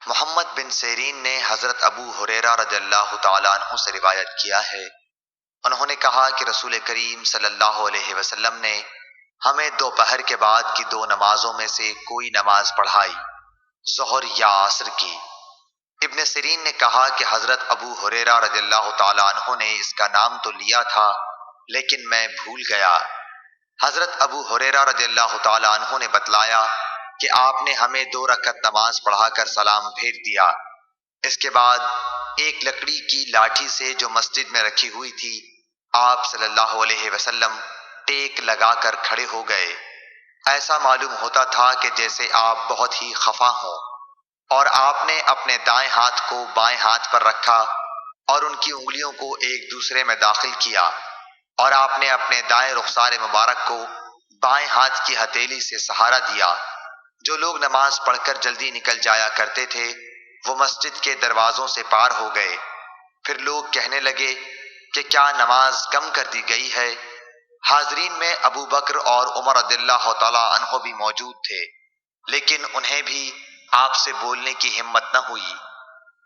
محمد بن سیرین نے حضرت ابو ہریرہ رضی اللہ تعالیٰ عنہ سے روایت کیا ہے، انہوں نے کہا کہ رسول کریم صلی اللہ علیہ وسلم نے ہمیں دوپہر کے بعد کی دو نمازوں میں سے کوئی نماز پڑھائی، ظہر یا عصر کی۔ ابن سیرین نے کہا کہ حضرت ابو ہریرہ رضی اللہ تعالیٰ عنہ نے اس کا نام تو لیا تھا لیکن میں بھول گیا۔ حضرت ابو ہریرہ رضی اللہ تعالیٰ عنہ نے بتلایا کہ آپ نے ہمیں 2 رکعت نماز پڑھا کر سلام پھیر دیا۔ اس کے بعد ایک لکڑی کی لاٹھی سے جو مسجد میں رکھی ہوئی تھی، آپ صلی اللہ علیہ وسلم ٹیک لگا کر کھڑے ہو گئے۔ ایسا معلوم ہوتا تھا کہ جیسے آپ بہت ہی خفا ہوں، اور آپ نے اپنے دائیں ہاتھ کو بائیں ہاتھ پر رکھا اور ان کی انگلیوں کو ایک دوسرے میں داخل کیا، اور آپ نے اپنے دائیں رخسار مبارک کو بائیں ہاتھ کی ہتھیلی سے سہارا دیا۔ جو لوگ نماز پڑھ کر جلدی نکل جایا کرتے تھے وہ مسجد کے دروازوں سے پار ہو گئے۔ پھر لوگ کہنے لگے کہ کیا نماز کم کر دی گئی ہے؟ حاضرین میں ابو بکر اور عمر رضی اللہ تعالیٰ عنہ بھی موجود تھے، لیکن انہیں بھی آپ سے بولنے کی ہمت نہ ہوئی۔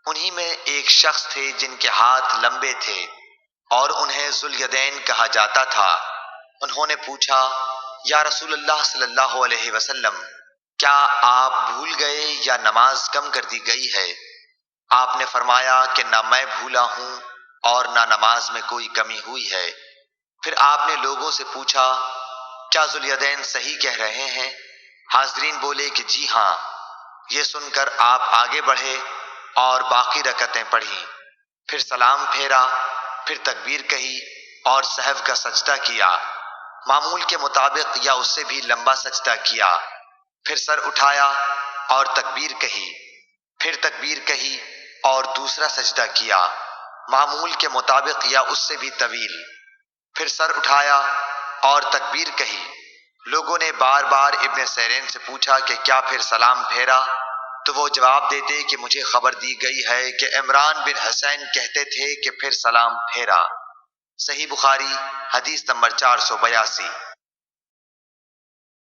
انہی میں ایک شخص تھے جن کے ہاتھ لمبے تھے اور انہیں ذوالیدین کہا جاتا تھا۔ انہوں نے پوچھا، یا رسول اللہ صلی اللہ علیہ وسلم، کیا آپ بھول گئے یا نماز کم کر دی گئی ہے؟ آپ نے فرمایا کہ نہ میں بھولا ہوں اور نہ نماز میں کوئی کمی ہوئی ہے۔ پھر آپ نے لوگوں سے پوچھا، کیا ذوالیدین صحیح کہہ رہے ہیں؟ حاضرین بولے کہ جی ہاں۔ یہ سن کر آپ آگے بڑھے اور باقی رکعتیں پڑھیں، پھر سلام پھیرا، پھر تکبیر کہی اور سہو کا سجدہ کیا، معمول کے مطابق یا اس سے بھی لمبا سجدہ کیا، پھر سر اٹھایا اور تکبیر کہی، پھر تکبیر کہی اور دوسرا سجدہ کیا، معمول کے مطابق یا اس سے بھی طویل، پھر سر اٹھایا اور تکبیر کہی۔ لوگوں نے بار بار ابن سیرین سے پوچھا کہ کیا پھر سلام پھیرا؟ تو وہ جواب دیتے کہ مجھے خبر دی گئی ہے کہ عمران بن حسین کہتے تھے کہ پھر سلام پھیرا۔ صحیح بخاری حدیث نمبر 482۔